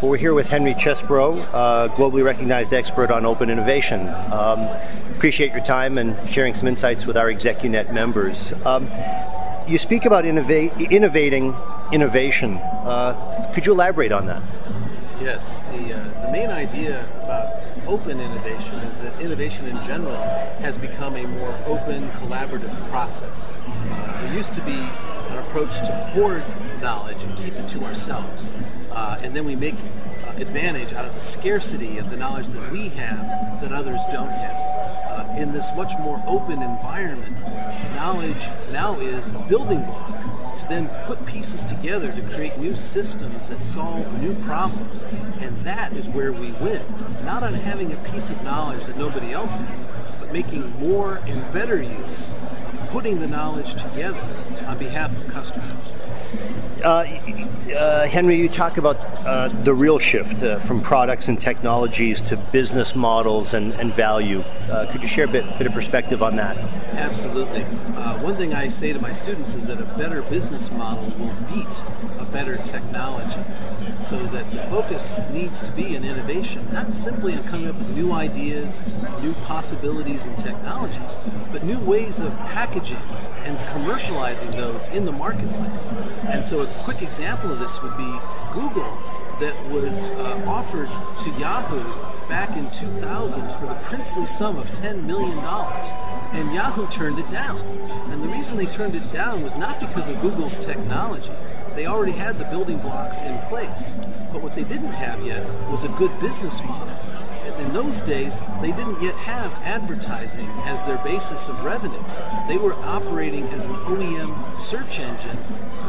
Well, we're here with Henry Chesbrough, globally recognized expert on open innovation. Appreciate your time and sharing some insights with our ExecuNet members. You speak about innovating innovation. Could you elaborate on that? Yes, the main idea about open innovation is that innovation in general has become a more open, collaborative process. There used to be an approach to hoard knowledge and keep it to ourselves. And then we make advantage out of the scarcity of the knowledge that we have that others don't have. In this much more open environment, knowledge now is a building block to then put pieces together to create new systems that solve new problems. And that is where we win. Not on having a piece of knowledge that nobody else has, but making more and better use of putting the knowledge together on behalf of customers. Henry, you talk about the real shift from products and technologies to business models and value. Could you share a bit of perspective on that? Absolutely. One thing I say to my students is that a better business model will beat a better technology. So that the focus needs to be in innovation, not simply on coming up with new ideas, new possibilities and technologies, but new ways of packaging and commercializing those in the marketplace. And so a quick example of this would be Google, that was offered to Yahoo back in 2000 for the princely sum of $10 million. And Yahoo turned it down. And the reason they turned it down was not because of Google's technology. They already had the building blocks in place. But what they didn't have yet was a good business model. And in those days, they didn't yet have advertising as their basis of revenue. They were operating as an OEM search engine,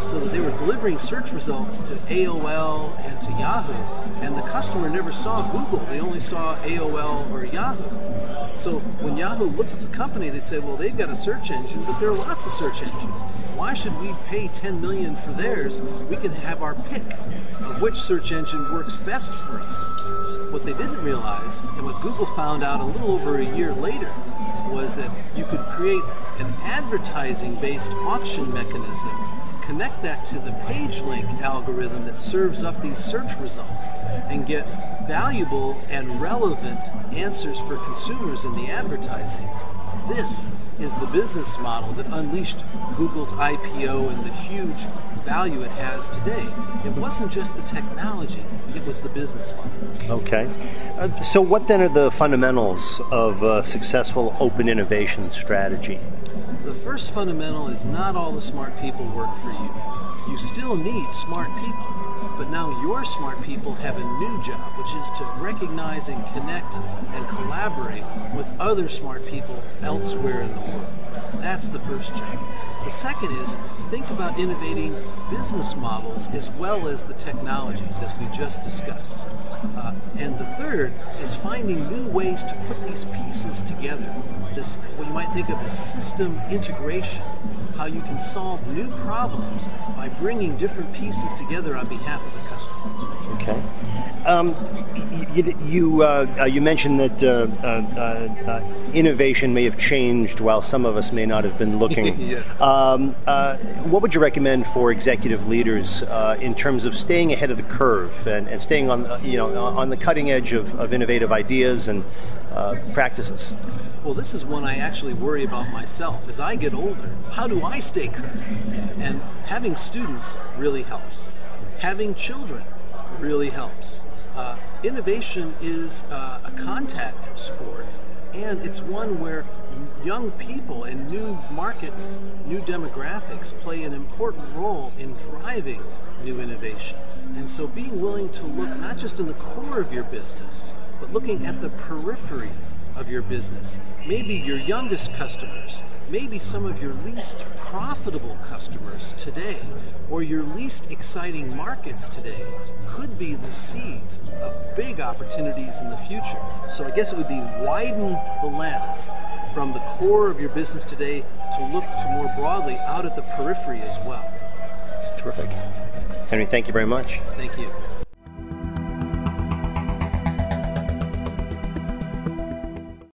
so that they were delivering search results to AOL and to Yahoo, and the customer never saw Google. They only saw AOL or Yahoo. So when Yahoo looked at the company, they said, well, they've got a search engine, but there are lots of search engines. Why should we pay $10 million for theirs? We can have our pick of which search engine works best for us. What they didn't realize, and what Google found out a little over a year later, was that you could create an advertising-based auction mechanism, connect that to the page link algorithm that serves up these search results, and get valuable and relevant answers for consumers in the advertising. This is the business model that unleashed Google's IPO and the huge value it has today. It wasn't just the technology, it was the business model. Okay. So what then are the fundamentals of a successful open innovation strategy? The first fundamental is not all the smart people work for you. You still need smart people, but now your smart people have a new job, which is to recognize and connect and collaborate with other smart people elsewhere in the world. That's the first job. The second is think about innovating business models as well as the technologies, as we just discussed. And the third is finding new ways to put these pieces together. This, what you might think of as system integration, how you can solve new problems by bringing different pieces together on behalf of the customer. Okay. You mentioned that innovation may have changed while some of us may not have been looking. Yes. What would you recommend for executive leaders in terms of staying ahead of the curve and staying on on the cutting edge of innovative ideas and practices? Well, this is one I actually worry about myself. As I get older, how do I stay current? And having students really helps. Having children really helps. Innovation is a contact sport, and it's one where young people and new markets, new demographics play an important role in driving new innovation. And so being willing to look not just in the core of your business, but looking at the periphery of your business. Maybe your youngest customers, maybe some of your least profitable customers today, or your least exciting markets today, could be the seeds of big opportunities in the future. So I guess it would be widen the lens from the core of your business today to look to more broadly out at the periphery as well. Terrific. Henry, thank you very much. Thank you.